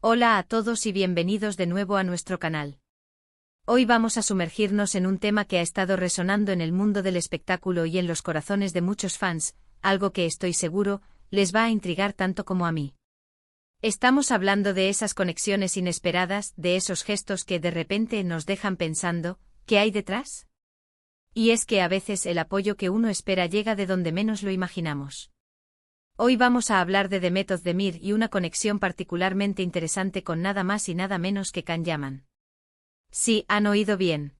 Hola a todos y bienvenidos de nuevo a nuestro canal. Hoy vamos a sumergirnos en un tema que ha estado resonando en el mundo del espectáculo y en los corazones de muchos fans, algo que estoy seguro, les va a intrigar tanto como a mí. Estamos hablando de esas conexiones inesperadas, de esos gestos que de repente nos dejan pensando, ¿qué hay detrás? Y es que a veces el apoyo que uno espera llega de donde menos lo imaginamos. Hoy vamos a hablar de Demet Özdemir y una conexión particularmente interesante con nada más y nada menos que Can Yaman. Sí, han oído bien.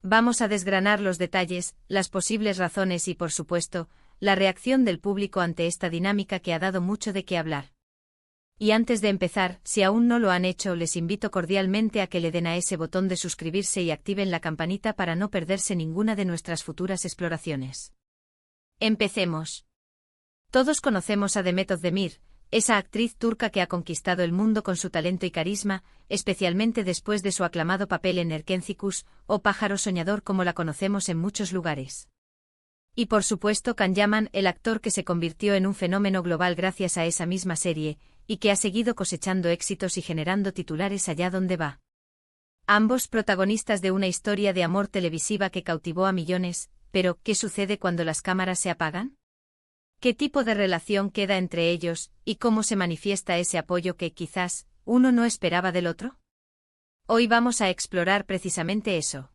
Vamos a desgranar los detalles, las posibles razones y, por supuesto, la reacción del público ante esta dinámica que ha dado mucho de qué hablar. Y antes de empezar, si aún no lo han hecho, les invito cordialmente a que le den a ese botón de suscribirse y activen la campanita para no perderse ninguna de nuestras futuras exploraciones. Empecemos. Todos conocemos a Demet Özdemir, esa actriz turca que ha conquistado el mundo con su talento y carisma, especialmente después de su aclamado papel en Erkenzikuş, o Pájaro Soñador como la conocemos en muchos lugares. Y por supuesto Can Yaman, el actor que se convirtió en un fenómeno global gracias a esa misma serie, y que ha seguido cosechando éxitos y generando titulares allá donde va. Ambos protagonistas de una historia de amor televisiva que cautivó a millones, pero ¿qué sucede cuando las cámaras se apagan? ¿Qué tipo de relación queda entre ellos, y cómo se manifiesta ese apoyo que, quizás, uno no esperaba del otro? Hoy vamos a explorar precisamente eso.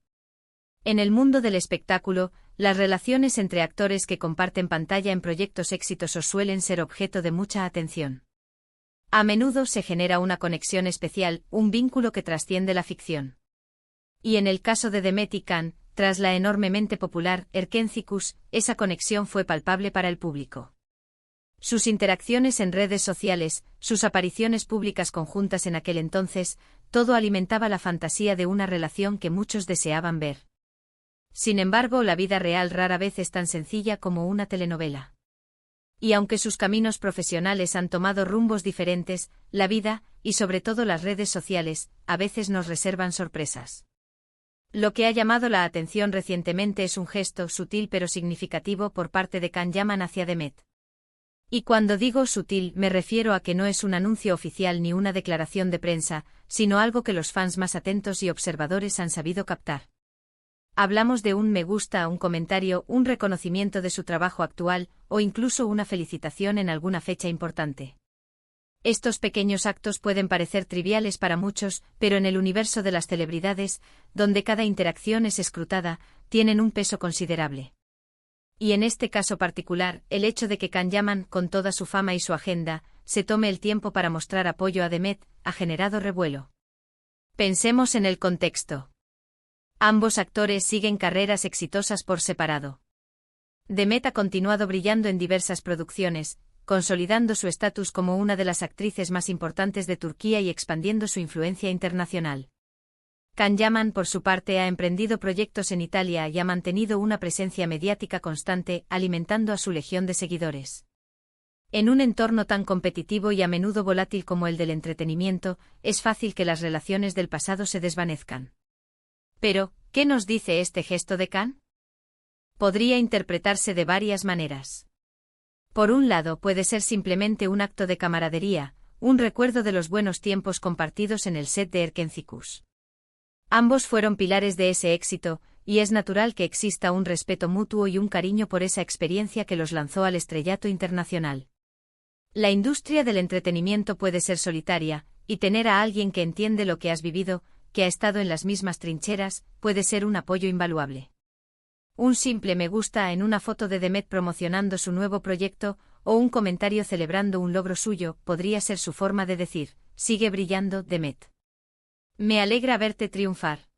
En el mundo del espectáculo, las relaciones entre actores que comparten pantalla en proyectos exitosos suelen ser objeto de mucha atención. A menudo se genera una conexión especial, un vínculo que trasciende la ficción. Y en el caso de Demet y Can, tras la enormemente popular Erkenzikuş, esa conexión fue palpable para el público. Sus interacciones en redes sociales, sus apariciones públicas conjuntas en aquel entonces, todo alimentaba la fantasía de una relación que muchos deseaban ver. Sin embargo, la vida real rara vez es tan sencilla como una telenovela. Y aunque sus caminos profesionales han tomado rumbos diferentes, la vida, y sobre todo las redes sociales, a veces nos reservan sorpresas. Lo que ha llamado la atención recientemente es un gesto sutil pero significativo por parte de Can Yaman hacia Demet. Y cuando digo sutil me refiero a que no es un anuncio oficial ni una declaración de prensa, sino algo que los fans más atentos y observadores han sabido captar. Hablamos de un me gusta, un comentario, un reconocimiento de su trabajo actual, o incluso una felicitación en alguna fecha importante. Estos pequeños actos pueden parecer triviales para muchos, pero en el universo de las celebridades, donde cada interacción es escrutada, tienen un peso considerable. Y en este caso particular, el hecho de que Can Yaman, con toda su fama y su agenda, se tome el tiempo para mostrar apoyo a Demet, ha generado revuelo. Pensemos en el contexto. Ambos actores siguen carreras exitosas por separado. Demet ha continuado brillando en diversas producciones, consolidando su estatus como una de las actrices más importantes de Turquía y expandiendo su influencia internacional. Can Yaman, por su parte, ha emprendido proyectos en Italia y ha mantenido una presencia mediática constante, alimentando a su legión de seguidores. En un entorno tan competitivo y a menudo volátil como el del entretenimiento, es fácil que las relaciones del pasado se desvanezcan. Pero, ¿qué nos dice este gesto de Can? Podría interpretarse de varias maneras. Por un lado, puede ser simplemente un acto de camaradería, un recuerdo de los buenos tiempos compartidos en el set de Erkenzikuş. Ambos fueron pilares de ese éxito, y es natural que exista un respeto mutuo y un cariño por esa experiencia que los lanzó al estrellato internacional. La industria del entretenimiento puede ser solitaria, y tener a alguien que entiende lo que has vivido, que ha estado en las mismas trincheras, puede ser un apoyo invaluable. Un simple me gusta en una foto de Demet promocionando su nuevo proyecto, o un comentario celebrando un logro suyo, podría ser su forma de decir, sigue brillando, Demet. Me alegra verte triunfar.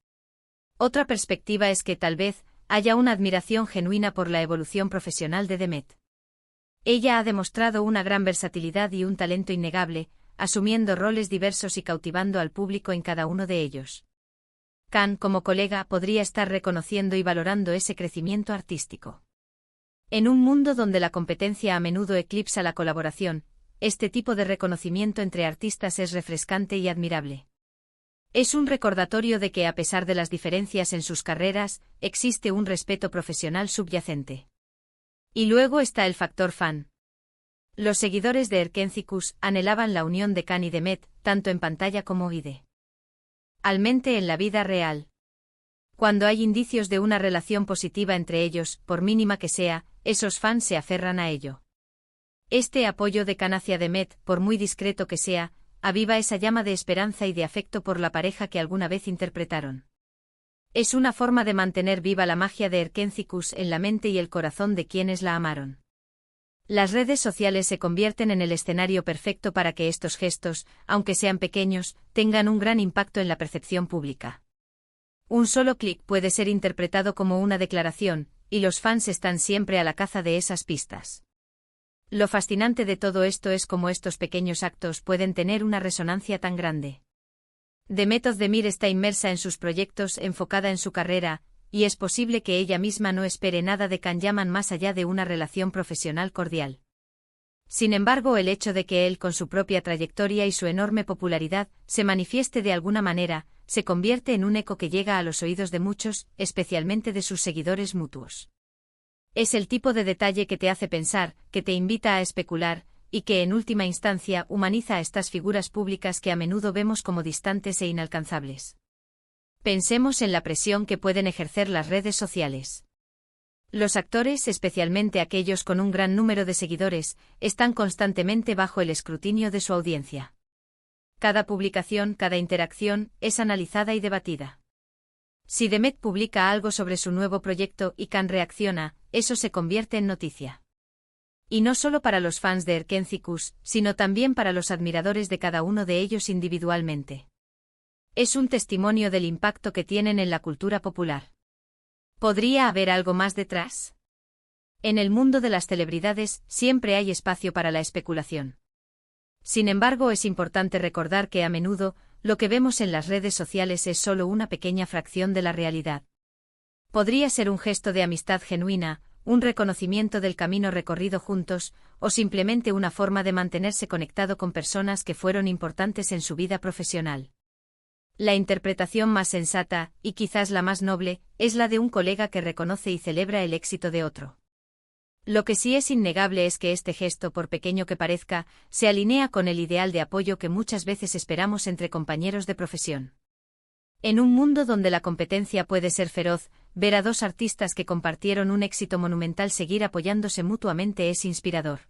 Otra perspectiva es que tal vez haya una admiración genuina por la evolución profesional de Demet. Ella ha demostrado una gran versatilidad y un talento innegable, asumiendo roles diversos y cautivando al público en cada uno de ellos. Can, como colega, podría estar reconociendo y valorando ese crecimiento artístico. En un mundo donde la competencia a menudo eclipsa la colaboración, este tipo de reconocimiento entre artistas es refrescante y admirable. Es un recordatorio de que a pesar de las diferencias en sus carreras, existe un respeto profesional subyacente. Y luego está el factor fan. Los seguidores de Erkencicus anhelaban la unión de Can y Demet, tanto en pantalla como idealmente en la vida real. Cuando hay indicios de una relación positiva entre ellos, por mínima que sea, esos fans se aferran a ello. Este apoyo de Can hacia Demet, por muy discreto que sea, aviva esa llama de esperanza y de afecto por la pareja que alguna vez interpretaron. Es una forma de mantener viva la magia de Erkencicus en la mente y el corazón de quienes la amaron. Las redes sociales se convierten en el escenario perfecto para que estos gestos, aunque sean pequeños, tengan un gran impacto en la percepción pública. Un solo clic puede ser interpretado como una declaración, y los fans están siempre a la caza de esas pistas. Lo fascinante de todo esto es cómo estos pequeños actos pueden tener una resonancia tan grande. Demet Özdemir está inmersa en sus proyectos, enfocada en su carrera, y es posible que ella misma no espere nada de Can Yaman más allá de una relación profesional cordial. Sin embargo, el hecho de que él, con su propia trayectoria y su enorme popularidad, se manifieste de alguna manera, se convierte en un eco que llega a los oídos de muchos, especialmente de sus seguidores mutuos. Es el tipo de detalle que te hace pensar, que te invita a especular, y que en última instancia humaniza a estas figuras públicas que a menudo vemos como distantes e inalcanzables. Pensemos en la presión que pueden ejercer las redes sociales. Los actores, especialmente aquellos con un gran número de seguidores, están constantemente bajo el escrutinio de su audiencia. Cada publicación, cada interacción, es analizada y debatida. Si Demet publica algo sobre su nuevo proyecto y Can reacciona, eso se convierte en noticia. Y no solo para los fans de Erkencicus, sino también para los admiradores de cada uno de ellos individualmente. Es un testimonio del impacto que tienen en la cultura popular. ¿Podría haber algo más detrás? En el mundo de las celebridades siempre hay espacio para la especulación. Sin embargo, es importante recordar que a menudo, lo que vemos en las redes sociales es solo una pequeña fracción de la realidad. Podría ser un gesto de amistad genuina, un reconocimiento del camino recorrido juntos, o simplemente una forma de mantenerse conectado con personas que fueron importantes en su vida profesional. La interpretación más sensata, y quizás la más noble, es la de un colega que reconoce y celebra el éxito de otro. Lo que sí es innegable es que este gesto, por pequeño que parezca, se alinea con el ideal de apoyo que muchas veces esperamos entre compañeros de profesión. En un mundo donde la competencia puede ser feroz, ver a dos artistas que compartieron un éxito monumental seguir apoyándose mutuamente es inspirador.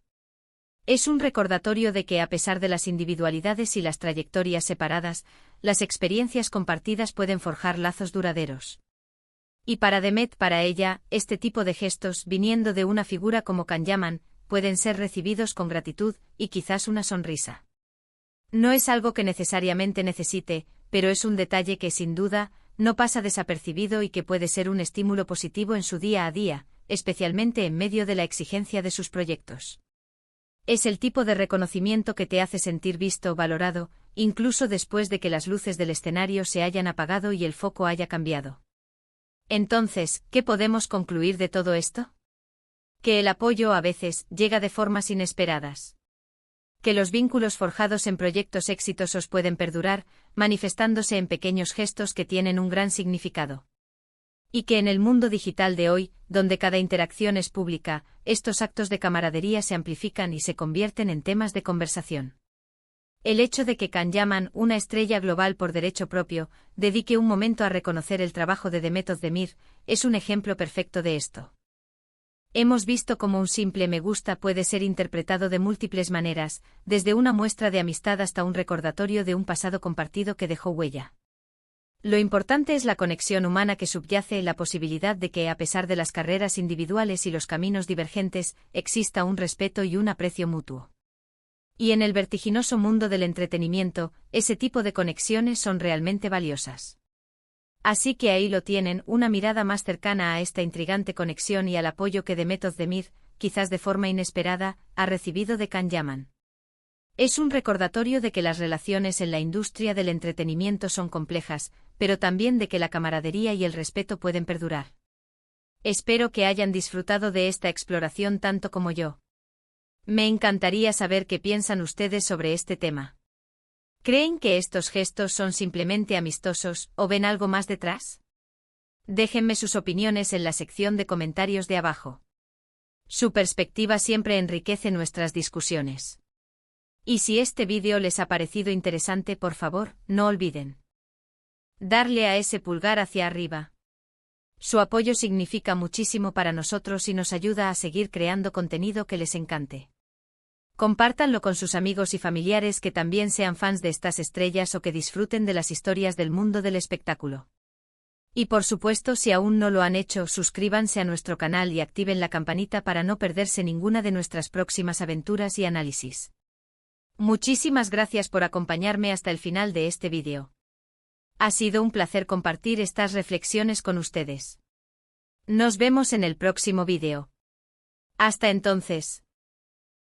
Es un recordatorio de que a pesar de las individualidades y las trayectorias separadas, las experiencias compartidas pueden forjar lazos duraderos. Y para Demet, para ella, este tipo de gestos, viniendo de una figura como Can Yaman, pueden ser recibidos con gratitud y quizás una sonrisa. No es algo que necesariamente necesite, pero es un detalle que sin duda no pasa desapercibido y que puede ser un estímulo positivo en su día a día, especialmente en medio de la exigencia de sus proyectos. Es el tipo de reconocimiento que te hace sentir visto, valorado, incluso después de que las luces del escenario se hayan apagado y el foco haya cambiado. Entonces, ¿qué podemos concluir de todo esto? Que el apoyo a veces llega de formas inesperadas. Que los vínculos forjados en proyectos exitosos pueden perdurar, manifestándose en pequeños gestos que tienen un gran significado. Y que en el mundo digital de hoy, donde cada interacción es pública, estos actos de camaradería se amplifican y se convierten en temas de conversación. El hecho de que Can Yaman, una estrella global por derecho propio, dedique un momento a reconocer el trabajo de Demet Özdemir, es un ejemplo perfecto de esto. Hemos visto cómo un simple me gusta puede ser interpretado de múltiples maneras, desde una muestra de amistad hasta un recordatorio de un pasado compartido que dejó huella. Lo importante es la conexión humana que subyace en la posibilidad de que, a pesar de las carreras individuales y los caminos divergentes, exista un respeto y un aprecio mutuo. Y en el vertiginoso mundo del entretenimiento, ese tipo de conexiones son realmente valiosas. Así que ahí lo tienen, una mirada más cercana a esta intrigante conexión y al apoyo que Demet Özdemir, quizás de forma inesperada, ha recibido de Can Yaman. Es un recordatorio de que las relaciones en la industria del entretenimiento son complejas, pero también de que la camaradería y el respeto pueden perdurar. Espero que hayan disfrutado de esta exploración tanto como yo. Me encantaría saber qué piensan ustedes sobre este tema. ¿Creen que estos gestos son simplemente amistosos o ven algo más detrás? Déjenme sus opiniones en la sección de comentarios de abajo. Su perspectiva siempre enriquece nuestras discusiones. Y si este vídeo les ha parecido interesante, por favor, no olviden darle a ese pulgar hacia arriba. Su apoyo significa muchísimo para nosotros y nos ayuda a seguir creando contenido que les encante. Compártanlo con sus amigos y familiares que también sean fans de estas estrellas o que disfruten de las historias del mundo del espectáculo. Y por supuesto, si aún no lo han hecho, suscríbanse a nuestro canal y activen la campanita para no perderse ninguna de nuestras próximas aventuras y análisis. Muchísimas gracias por acompañarme hasta el final de este vídeo. Ha sido un placer compartir estas reflexiones con ustedes. Nos vemos en el próximo vídeo. Hasta entonces.